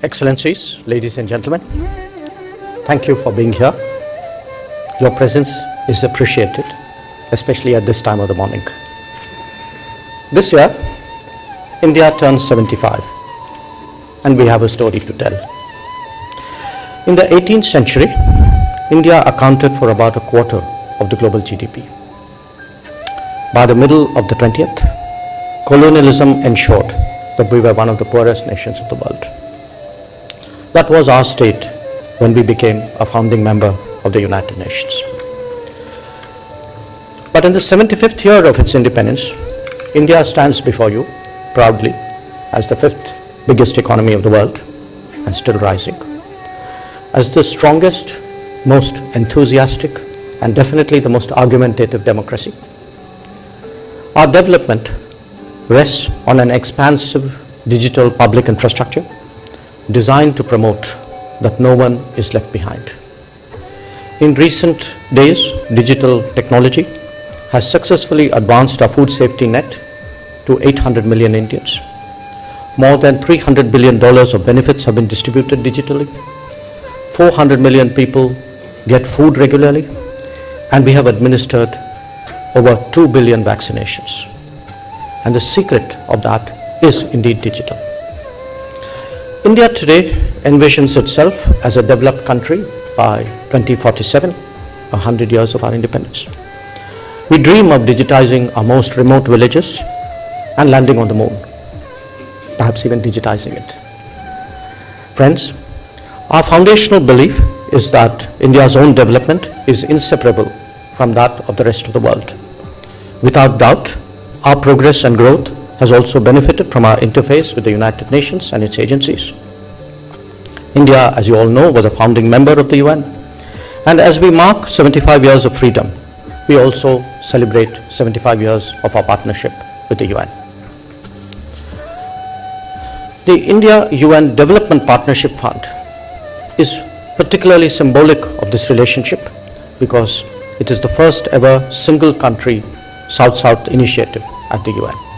Excellencies, ladies and gentlemen, thank you for being here. Your presence is appreciated, especially at this time of the morning. This year, India turns 75, and we have a story to tell. In the 18th century, India accounted for about a quarter of the global GDP. By the middle of the 20th, colonialism ensured that we were one of the poorest nations of the world. That was our state when we became a founding member of the United Nations. But in the 75th year of its independence, India stands before you proudly as the fifth biggest economy of the world and still rising, as the strongest, most enthusiastic, and definitely the most argumentative democracy. Our development rests on an expansive digital public infrastructure designed to promote that no one is left behind. In recent days, digital technology has successfully advanced our food safety net to 800 million Indians. More than $300 billion of benefits have been distributed digitally. 400 million people get food regularly, and we have administered over 2 billion vaccinations. And the secret of that is indeed digital. India today envisions itself as a developed country by 2047, 100 years of our independence. We dream of digitizing our most remote villages and landing on the moon, perhaps even digitizing it. Friends, our foundational belief is that India's own development is inseparable from that of the rest of the world. Without doubt, our progress and growth has also benefited from our interface with the United Nations and its agencies. India, as you all know, was a founding member of the UN, and as we mark 75 years of freedom, we also celebrate 75 years of our partnership with the UN. The India-UN Development Partnership Fund is particularly symbolic of this relationship because it is the first ever single country South-South initiative at the UN.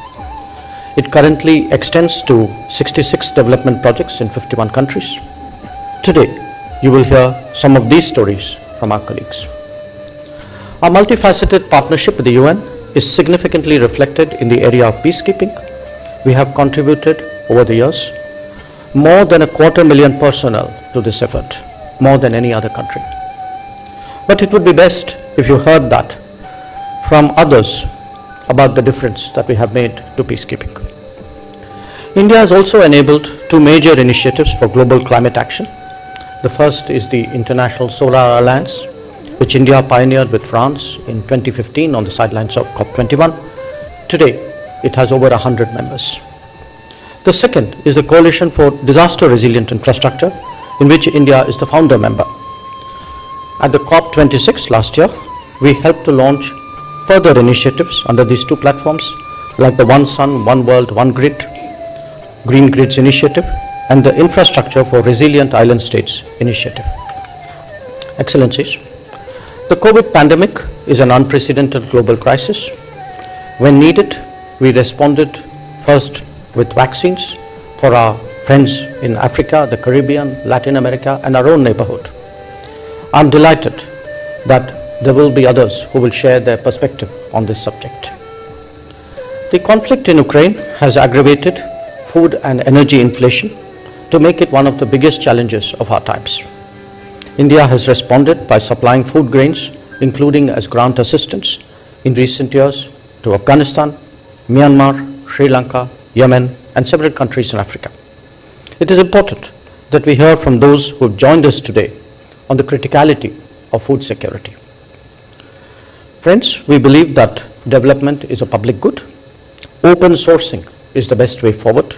It currently extends to 66 development projects in 51 countries. Today, you will hear some of these stories from our colleagues. Our multifaceted partnership with the UN is significantly reflected in the area of peacekeeping. We have contributed over the years more than 250,000 personnel to this effort, more than any other country. But it would be best if you heard that from others about the difference that we have made to peacekeeping. India has also enabled two major initiatives for global climate action. The first is the International Solar Alliance, which India pioneered with France in 2015 on the sidelines of COP21. Today, it has over 100 members. The second is the Coalition for Disaster Resilient Infrastructure, in which India is the founder member. At the COP26 last year, we helped to launch further initiatives under these two platforms, like the One Sun, One World, One Grid, Green Grids Initiative, and the Infrastructure for Resilient Island States Initiative. Excellencies, the COVID pandemic is an unprecedented global crisis. When needed, we responded first with vaccines for our friends in Africa, the Caribbean, Latin America, and our own neighborhood. I'm delighted that there will be others who will share their perspective on this subject. The conflict in Ukraine has aggravated food and energy inflation to make it one of the biggest challenges of our times. India has responded by supplying food grains, including as grant assistance in recent years to Afghanistan, Myanmar, Sri Lanka, Yemen, and several countries in Africa. It is important that we hear from those who have joined us today on the criticality of food security. Friends, we believe that development is a public good. Open sourcing is the best way forward.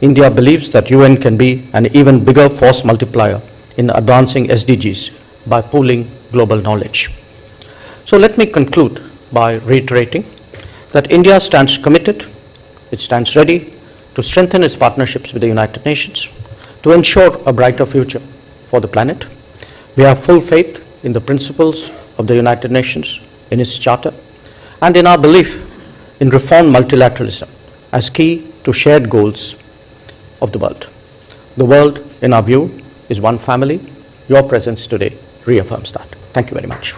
India believes that UN can be an even bigger force multiplier in advancing SDGs by pooling global knowledge. So let me conclude by reiterating that India stands committed, it stands ready to strengthen its partnerships with the United Nations, to ensure a brighter future for the planet. We have full faith in the principles of the United Nations, in its charter, and in our belief in reformed multilateralism as key to shared goals of the world. The world in our view, is one family. Your presence today reaffirms that. Thank you very much.